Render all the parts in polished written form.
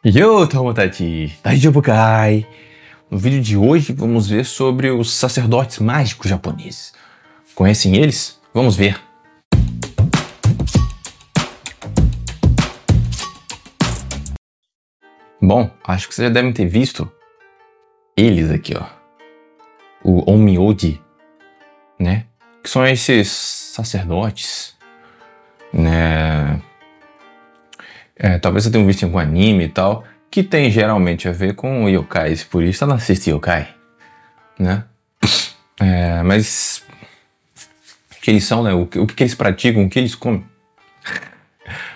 Yo, Tomodachi! Daijoubu kai! No vídeo de hoje vamos ver sobre os sacerdotes mágicos japoneses. Conhecem eles? Vamos ver! Bom, acho que vocês já devem ter visto eles aqui, ó. O Onmyoji, né? Que são esses sacerdotes, né? Talvez você tenha visto em algum anime e tal, que tem geralmente a ver com yokais, por isso ela assiste yokai, né? Mas o que eles são, né? O que eles praticam, o que eles comem?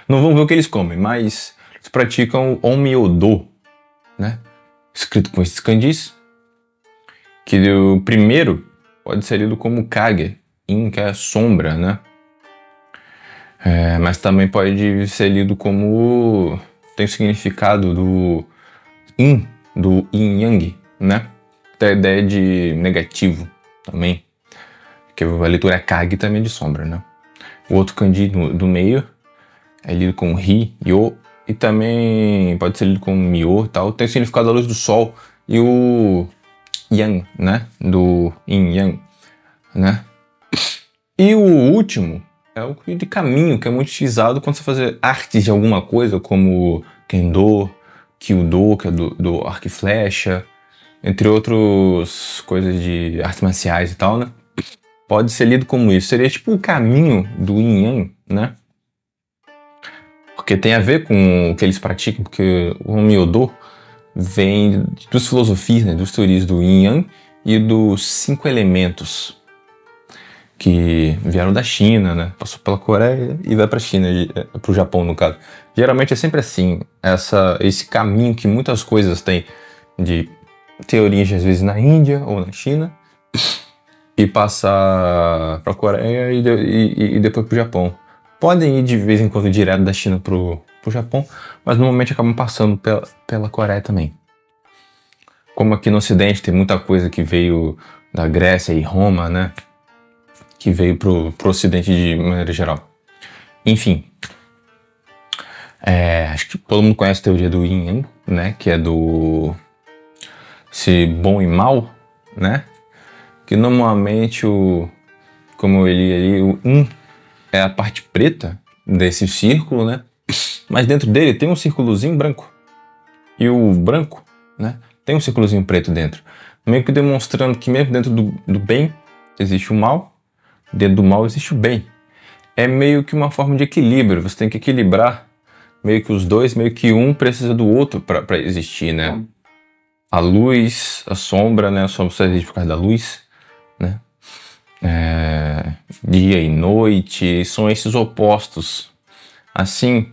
Não vamos ver o que eles comem, mas eles praticam o Onmyodo, né? Escrito com esses kanjis, que o primeiro pode ser lido como Kage, que é sombra, né? Mas também pode ser lido como tem o significado do yin-yang, né? Tem a ideia de negativo também, que a leitura é Kage também de sombra, né? O outro kanji do meio é lido com Ri, Yo, e também pode ser lido com Myo e tal. Tem o significado da luz do sol e o Yang, né? Do yin-yang, né? E o último é o de caminho, que é muito utilizado quando você fazer artes de alguma coisa, como Kendo, Kyudo, que é do arco e flecha, entre outras coisas de artes marciais e tal, né? Pode ser lido como isso. Seria tipo o caminho do yin-yang, né? Porque tem a ver com o que eles praticam, porque o Onmyodo vem das filosofias, né? Dos teorias do yin-yang e dos 5 elementos, que vieram da China, né? Passou pela Coreia e vai para a China, para o Japão no caso. Geralmente é sempre assim, esse caminho que muitas coisas têm de ter origem às vezes na Índia ou na China e passar para a Coreia e depois para o Japão. Podem ir de vez em quando direto da China para o Japão, mas normalmente acabam passando pela Coreia também. Como aqui no Ocidente tem muita coisa que veio da Grécia e Roma, né? Que veio pro Ocidente de maneira geral. Enfim, acho que todo mundo conhece a teoria do Yin-Yang, né? Que é do se bom e mal, né? Que normalmente como eu li ali, o Yin é a parte preta desse círculo, né? Mas dentro dele tem um círculozinho branco. E o branco, né? Tem um círculozinho preto dentro. Meio que demonstrando que mesmo dentro do bem existe o mal. Dentro do mal existe o bem. É meio que uma forma de equilíbrio. Você tem que equilibrar meio que os dois, meio que um precisa do outro para existir, né? A luz, a sombra, né? A sombra só existe por causa da luz, né? Dia e noite são esses opostos. Assim,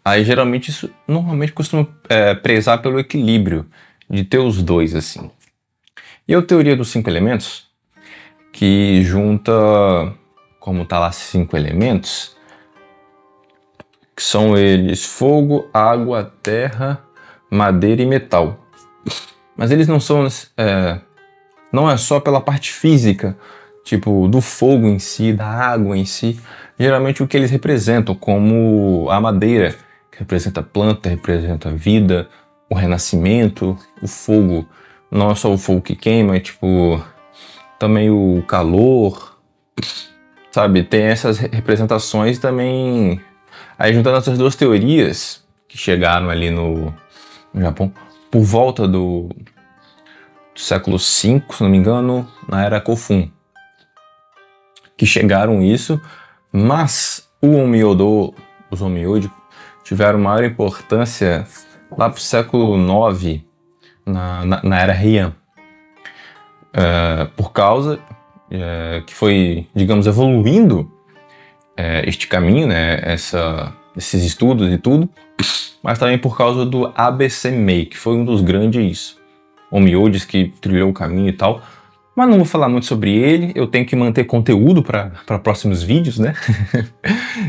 aí geralmente isso normalmente costuma prezar pelo equilíbrio de ter os dois, assim. E a teoria dos 5 elementos, que junta, como tá lá, 5 elementos, que são eles fogo, água, terra, madeira e metal. Mas eles não são, não é só pela parte física, tipo, do fogo em si, da água em si. Geralmente o que eles representam, como a madeira, que representa a planta, representa a vida, o renascimento. O fogo, não é só o fogo que queima, é tipo também o calor, sabe? Tem essas representações também. Aí juntando essas duas teorias que chegaram ali no Japão por volta do século V, se não me engano, na era Kofun, que chegaram isso, mas os Onmyoji tiveram maior importância lá pro século IX, na era Heian. Por causa que foi, digamos, evoluindo este caminho, né, esses estudos e tudo, mas também por causa do ABC Mei, que foi um dos grandes Onmyojis que trilhou o caminho e tal. Mas não vou falar muito sobre ele, eu tenho que manter conteúdo para próximos vídeos, né?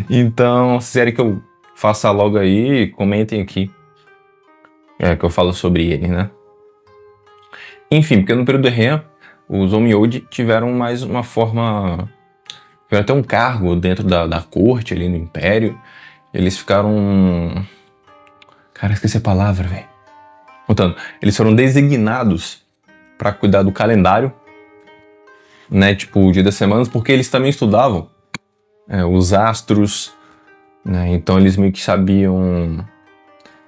Então, se quiserem que eu faça logo aí, comentem aqui que eu falo sobre ele, né? Enfim, porque no período do Heian, os Onmyoji tiveram mais uma forma, tiveram até um cargo dentro da corte ali no Império. Eles ficaram Cara, esqueci a palavra, velho. Voltando, eles foram designados para cuidar do calendário, né? Tipo, o dia das semanas, porque eles também estudavam os astros, né? Então eles meio que sabiam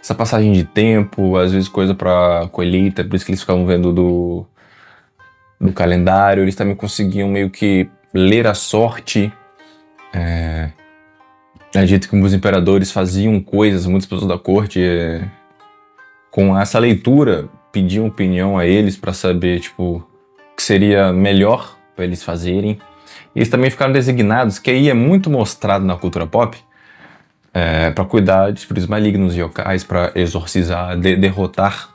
essa passagem de tempo, às vezes coisa para colheita, por isso que eles ficavam vendo do calendário. Eles também conseguiam meio que ler a sorte. Acredito que os imperadores faziam coisas, muitas pessoas da corte, com essa leitura, pediam opinião a eles para saber, tipo, o que seria melhor para eles fazerem. E eles também ficaram designados, que aí é muito mostrado na cultura pop, para cuidar de espíritos malignos e yokais, para exorcizar, derrotar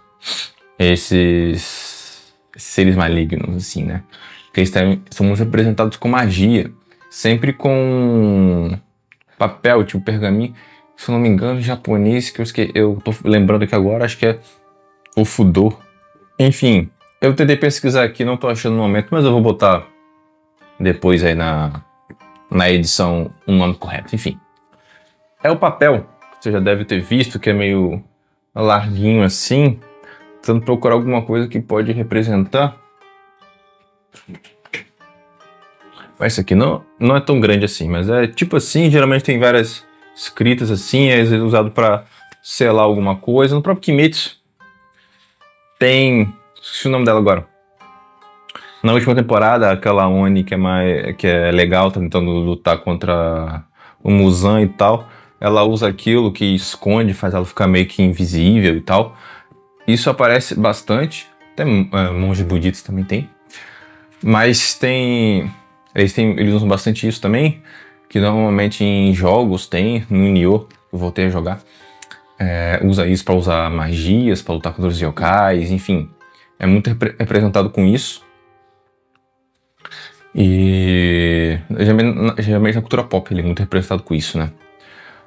esses seres malignos, assim, né? Porque eles são muito representados com magia, sempre com papel, tipo pergaminho, se eu não me engano, em japonês, que eu tô lembrando aqui agora, acho que é o Fudo. Enfim, eu tentei pesquisar aqui, não tô achando no momento, mas eu vou botar depois aí na edição um nome correto. Enfim, é o papel, você já deve ter visto, que é meio larguinho assim, tentando procurar alguma coisa que pode representar. Esse aqui não é tão grande assim, mas é tipo assim, geralmente tem várias escritas assim, às vezes usado para selar alguma coisa. No próprio Kimetsu tem, esqueci o nome dela agora. Na última temporada, aquela Oni que é legal, tá tentando lutar contra o Muzan e tal, ela usa aquilo que esconde, faz ela ficar meio que invisível e tal. Isso aparece bastante, até monges budistas também tem. Mas eles usam bastante isso também, que normalmente em jogos tem, no Nioh, eu voltei a jogar, usa isso para usar magias, para lutar contra os yokais, enfim, é muito representado com isso. E geralmente na cultura pop ele é muito representado com isso, né?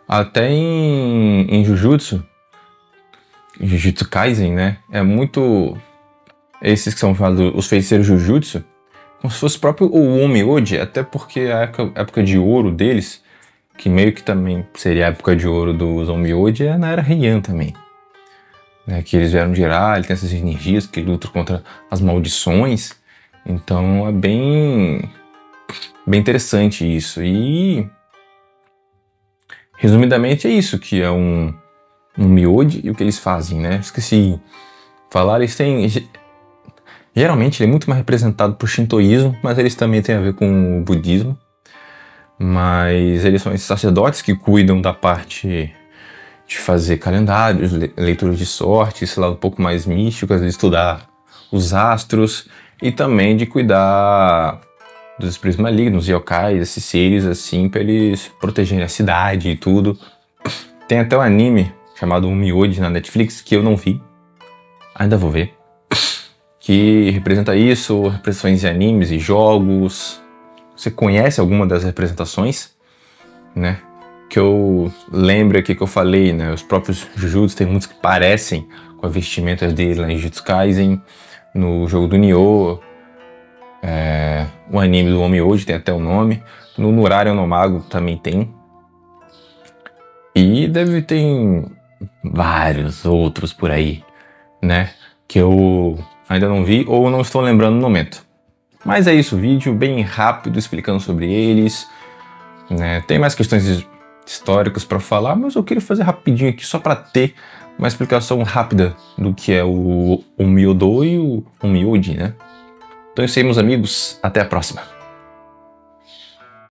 Até em Jujutsu Kaisen, né? É muito esses que são chamados os feiticeiros Jujutsu, como se fosse o próprio Onmyoji, até porque a época de ouro deles, que meio que também seria a época de ouro dos Onmyoji, é na era Heian também. Né, que eles vieram de Ira, ele tem essas energias que lutam contra as maldições. Então é bem interessante isso. E resumidamente é isso que é um Myoji e o que eles fazem, né? Esqueci falar, eles têm... Geralmente ele é muito mais representado por shintoísmo, mas eles também têm a ver com o budismo. Mas eles são esses sacerdotes que cuidam da parte de fazer calendários, leituras de sorte, esse lado um pouco mais místico, às vezes estudar os astros, e também de cuidar dos espíritos malignos, yokais, esses seres assim, para eles protegerem a cidade e tudo. Tem até um anime chamado Onmyoji na Netflix, que eu não vi, ainda vou ver, que representa isso, representações de animes e jogos. Você conhece alguma das representações, né? Que eu lembro aqui que eu falei, né? Os próprios Jujutsu tem muitos que parecem com as vestimentas dele lá em Jujutsu Kaisen, no jogo do Nioh, o anime do Onmyoji tem até o nome, no Nuraren no Mago também tem, e deve ter vários outros por aí, né? Que eu ainda não vi ou não estou lembrando no momento. Mas é isso, vídeo bem rápido explicando sobre eles, né? Tem mais questões históricas para falar, mas eu queria fazer rapidinho aqui só para ter uma explicação rápida do que é o Onmyodo e o Onmyoji, né? Então é isso aí, meus amigos, até a próxima.